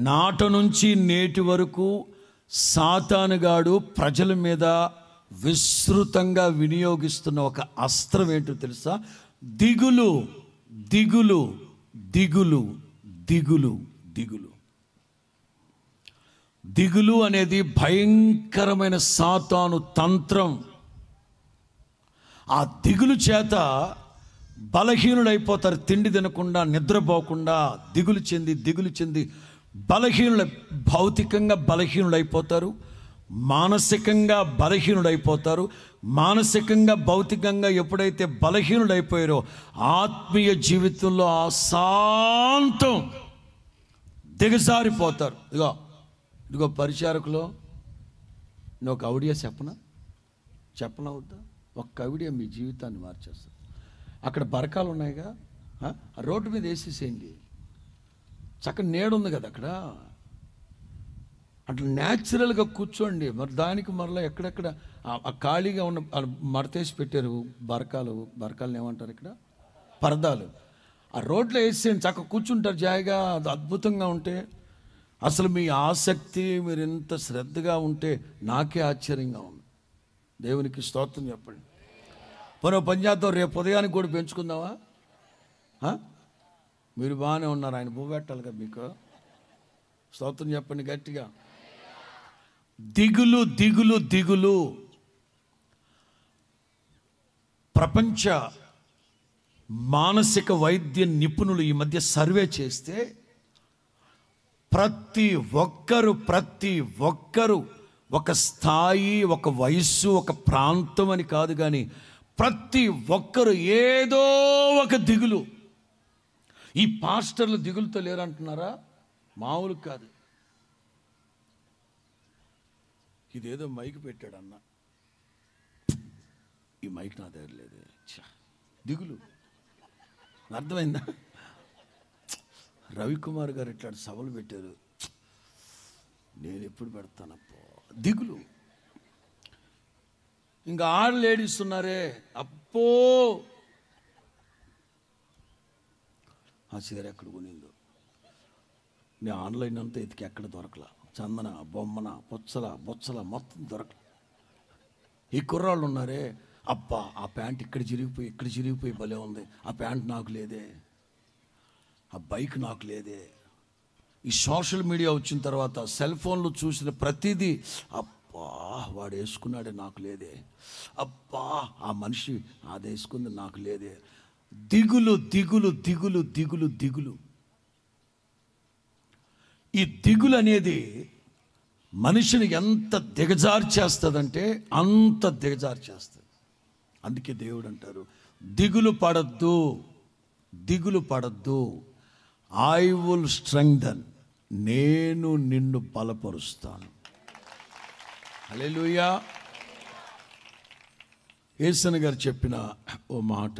నాట నుంచి నేటి వరకు సాతానుగాడు ప్రజల మీద విస్తృతంగా వినియోగిస్తున్న ఒక అస్త్రం ఏంటో తెలుసా? దిగులు, దిగులు, దిగులు, దిగులు, దిగులు. దిగులు అనేది భయంకరమైన సాతాను తంత్రం. ఆ దిగులు చేత బలహీనుడైపోతారు. తిండి తినకుండా, నిద్రపోకుండా, దిగులు చెంది భౌతికంగా బలహీనుడైపోతారు, మానసికంగా బలహీనుడైపోతారు. మానసికంగా, భౌతికంగా ఎప్పుడైతే బలహీనుడైపోయారో ఆత్మీయ జీవితంలో అశాంతం దిగజారిపోతారు. ఇదిగో పరిచారకులో నేను ఒక ఐడియా చెప్పనా వద్దా? ఒక్క ఐడియా మీ జీవితాన్ని మార్చేస్తారు. అక్కడ బరకాలు ఉన్నాయిగా, రోడ్డు మీద వేసేసేయండి. చక్కని నీడ ఉంది కదా అక్కడ, అట్లా న్యాచురల్గా కూర్చోండి. మరి దానికి మరలా ఎక్కడెక్కడ ఆ ఖాళీగా ఉన్న మడతేసి పెట్టారు బరకాలను ఏమంటారు ఇక్కడ, పరదాలు. ఆ రోడ్లో వేసేయండి, చక్కగా కూర్చుంటారు జాయిగా. అది అద్భుతంగా ఉంటే, అసలు మీ ఆసక్తి, మీరు ఎంత శ్రద్ధగా ఉంటే నాకే ఆశ్చర్యంగా ఉంది. దేవునికి స్తోత్రం చెప్పండి. మరో పని చేద్దాం, రేపు ఉదయానికి కూడా పెంచుకుందామా? మీరు బాగానే ఉన్నారు, ఆయన పెట్టాలి కదా మీకు. స్తోత్రం చెప్పండి గట్టిగా. దిగులు, దిగులు, దిగులు. ప్రపంచ మానసిక వైద్య నిపుణులు ఈ మధ్య సర్వే చేస్తే ప్రతి ఒక్కరు ఒక స్థాయి, ఒక వయస్సు, ఒక ప్రాంతం అని కాదు, కానీ ప్రతి ఒక్కరు ఏదో ఒక దిగులు. ఈ పాస్టర్లు దిగులుతో లేరంటున్నారా? మామూలు కాదు. ఇదేదో మైక్ పెట్టాడన్న, ఈ మైక్ నా దగ్గర లేదు. దిగులు అర్థమైందా? రవికుమార్ గారు ఇట్లాంటి సభలు పెట్టారు, నేను ఎప్పుడు పెడతానప్పో. దిగులు. ఇంకా లేడీస్ ఉన్నారే, అప్పో ఆ చీర ఎక్కడ కొనిందో నేను ఆన్లైన్ అంతా ఎతికి ఎక్కడ దొరకలా. చందన, బొమ్మన, బొచ్చల మొత్తం దొరకల. ఈ కుర్రాళ్ళు ఉన్నారే, అబ్బా ఆ ప్యాంట్ ఇక్కడ చిరిగిపోయి భలే ఉంది, ఆ ప్యాంట్ నాకు లేదే, ఆ బైక్ నాకు లేదే. ఈ సోషల్ మీడియా వచ్చిన తర్వాత సెల్ ఫోన్లు చూసిన ప్రతిదీ, అబ్బా వాడు వేసుకున్నాడే నాకు లేదే, అబ్బా ఆ మనిషి అది వేసుకుంది నాకు లేదే. దిగులు, దిగులు, దిగులు, దిగులు, దిగులు. ఈ దిగులు అనేది మనిషిని ఎంత దిగజార్చేస్తుందంటే అంత దిగజార్చేస్తుంది. అందుకే దేవుడు అంటారు, దిగులు పడద్దు, దిగులు పడద్దు. ఐ విల్ స్ట్రెంగ్థెన్, నేను నిన్ను బలపరుస్తాను. హల్లెలూయా. యేసయ్య గారు చెప్పిన ఓ మాట.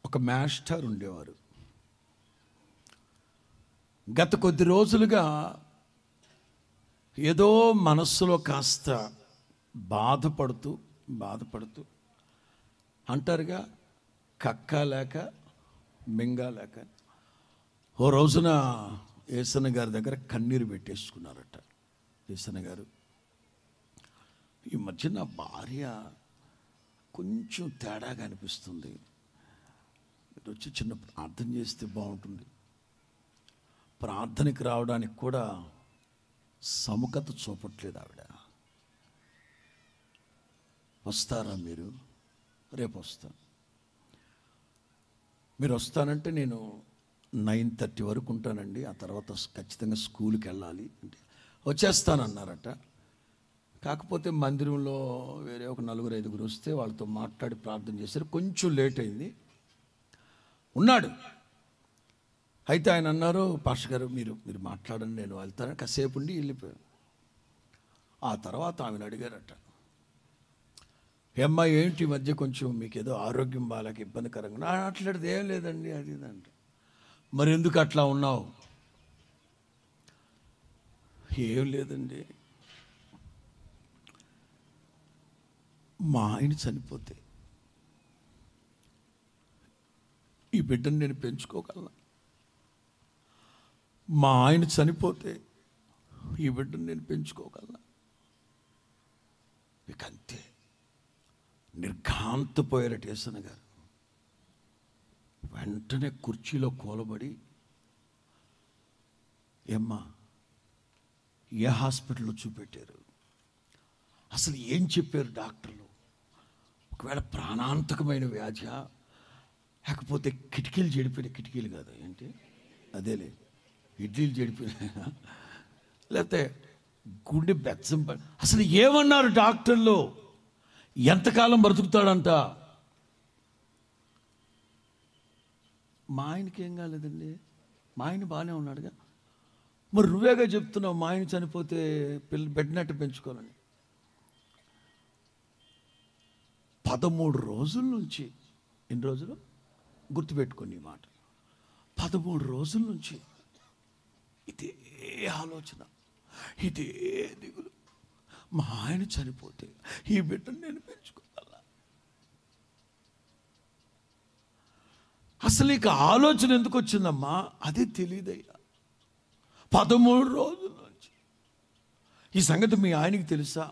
ఒక మాస్టర్ ఉండేవారు. గత కొద్ది రోజులుగా ఏదో మనస్సులో కాస్త బాధపడుతూ అంటారుగా, కక్కలేక మింగలేక. ఓ రోజున యేసయ్య గారి దగ్గర కన్నీరు పెట్టేసుకున్నారట. యేసయ్య గారు, ఈ మధ్య నా భార్య కొంచెం తేడాగా అనిపిస్తుంది, మీరు వచ్చి చిన్న ప్రార్థన చేస్తే బాగుంటుంది. ప్రార్థనకి రావడానికి కూడా సముఖత చూపట్లేదు ఆవిడ. వస్తారా మీరు? రేపు వస్తాను. మీరు వస్తానంటే నేను 9:30 వరకు ఉంటానండి, ఆ తర్వాత ఖచ్చితంగా స్కూల్కి వెళ్ళాలి అంటే వచ్చేస్తానన్నారట. కాకపోతే మందిరంలో వేరే ఒక 4-5 వస్తే వాళ్ళతో మాట్లాడి ప్రార్థన చేశారు. కొంచెం లేట్ అయింది. ఉన్నాడు. అయితే ఆయన అన్నారు, పాస్టర్ గారు మీరు మాట్లాడండి, నేను వెళ్తాను. కాసేపు ఉండి వెళ్ళిపోయాను. ఆ తర్వాత ఆమెను అడిగారట, అమ్మాయి ఏంటి ఈ మధ్య కొంచెం మీకు ఏదో ఆరోగ్యం బాగాలేక ఇబ్బందికరంగా? అట్లాంటిది ఏం లేదండి, అది ఇదంటే. మరి ఎందుకు అట్లా ఉన్నావు? ఏం లేదండి, మా ఆయన చనిపోతే ఈ బిడ్డను నేను పెంచుకోగలను. మా ఆయన చనిపోతే ఈ బిడ్డను నేను పెంచుకోగలను. ఇక అంతే నిర్ఘాంతపోయారట యేసన్న గారు. వెంటనే కుర్చీలో కూలబడి, ఏమ్మా ఏ హాస్పిటల్లో చూపెట్టారు, అసలు ఏం చెప్పారు డాక్టర్లు, ఒకవేళ ప్రాణాంతకమైన వ్యాధి, లేకపోతే కిటికీలు చెడిపోయిన, కిటికీలు కాదు ఏంటి అదేలే ఇడ్లీలు చెడిపోయినా, లేకపోతే గుండె బెచ్చం, అసలు ఏమన్నారు డాక్టర్లు, ఎంతకాలం బ్రతుకుతాడంట. మా ఆయనకి ఏం కాలేదండి, మా ఆయన బాగానే ఉన్నాడుగా. మరి నువ్వేగా చెప్తున్నావు మా ఆయన చనిపోతే బెడ్ నెట్ పెంచుకోవాలని. 13 రోజుల నుంచి, ఎన్ని రోజులు గుర్తుపెట్టుకోండి ఈ మాట, 13 రోజుల నుంచి ఇదే ఆలోచన, ఇదే దిగులు. మా ఆయన చనిపోతే ఈ బిడ్డను నేను పెంచుకోవాలా. అసలు ఇక ఆలోచన ఎందుకు వచ్చిందమ్మా అది తెలియదయ్యా. 13 రోజుల నుంచి. ఈ సంగతి మీ ఆయనకి తెలుసా?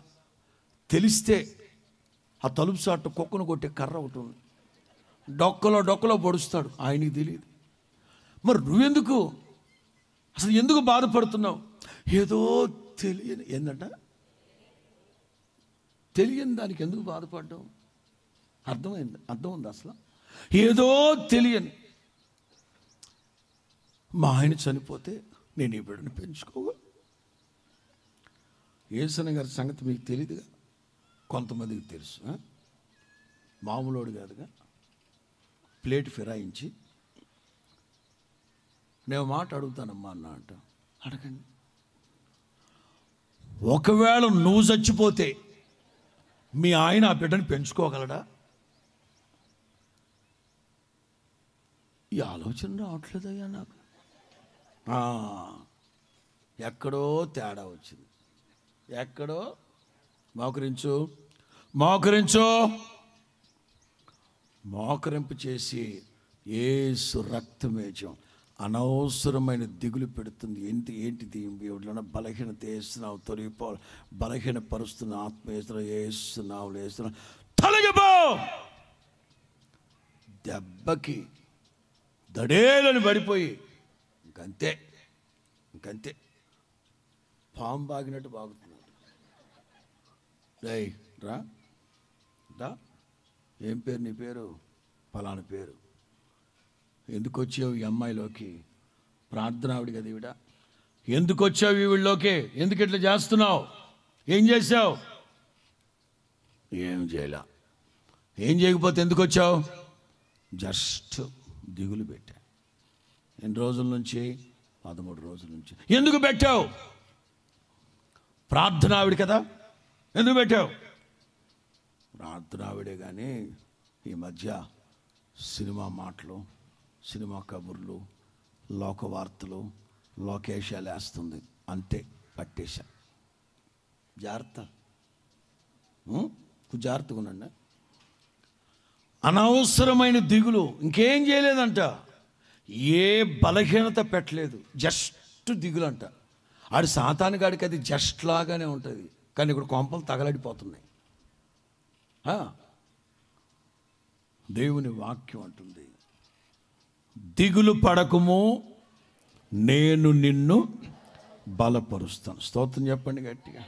తెలిస్తే ఆ తలుపు సాటు కుక్కను కొట్టే కర్ర ఒకటి ఉంది, డొక్కలో పొడుస్తాడు, ఆయనకి తెలియదు. మరి నువ్వెందుకు అసలు ఎందుకు బాధపడుతున్నావు? ఏదో తెలియని, ఏందంట తెలియని దానికి ఎందుకు బాధపడ్డావు? అర్థం ఉంది అసలు. ఏదో తెలియని, మా ఆయన చనిపోతే నేను ఈ బిడ్డను పెంచుకోగలను. యేసన్న గారి సంగతి మీకు తెలియదుగా, కొంతమందికి తెలుసు. మామూలోడు కాదుగా. ప్లేట్ ఫిరాయించి నేను మాట అడుగుతానమ్మా అన్న అంట. అడగండి. ఒకవేళ నువ్వు చచ్చిపోతే మీ ఆయన ఆ బిడ్డను పెంచుకోగలడా? ఈ ఆలోచన రావట్లేదయ్యా నాకు. ఎక్కడో తేడా వచ్చింది, ఎక్కడో. మోకరింపు చేసి యేసు రక్తమేజం అనవసరమైన దిగులు పెడుతుంది. ఏంటిది ఎవరైనా బలహీనత వేస్తున్నావు, తొలగిపోవాలి, బలహీన పరుస్తున్న ఆత్మ వేస్తున్నావు, తొలగిపో. దెబ్బకి దడేలని పడిపోయి ఇంకంతే పాము బాగినట్టు బాగుతున్నాడు. రా ఏం పేరు నీ పేరు? ఫలానా పేరు. ఎందుకు వచ్చావు ఈ అమ్మాయిలోకి? ప్రార్థనావిడి కదా ఈవిడ. ఎందుకు వచ్చావు ఈవిడిలోకి? ఎందుకు ఇట్లా చేస్తున్నావు? ఏం చేసావు? ఏం చేయలే. ఏం చేయకపోతే ఎందుకు వచ్చావు? జస్ట్ దిగులు పెట్టా. ఎన్ని రోజుల నుంచి? 13 రోజుల నుంచి. ఎందుకు పెట్టావు? ప్రార్థనావిడి కదా, ఎందుకు పెట్టావు? ప్రార్థనావిడే. కానీ ఈ మధ్య సినిమా మాటలు, సినిమా కబుర్లు, లోక వార్తలు, లోకేశాలు వేస్తుంది, అంతే పట్టేశా. జాగ్రత్తగా ఉండండి. అనవసరమైన దిగులు, ఇంకేం చేయలేదంట, ఏ బలహీనత పెట్టలేదు, జస్ట్ దిగులు అంట. ఆడు సాతాను గాడికి అది జస్ట్ లాగానే ఉంటుంది, కానీ ఇక్కడ కొంపలు తగలడిపోతున్నాయి. దేవుని వాక్యం అంటుంది, దిగులు పడకుము, నేను నిన్ను బలపరుస్తాను. స్తోత్రం చెప్పండి గట్టిగా.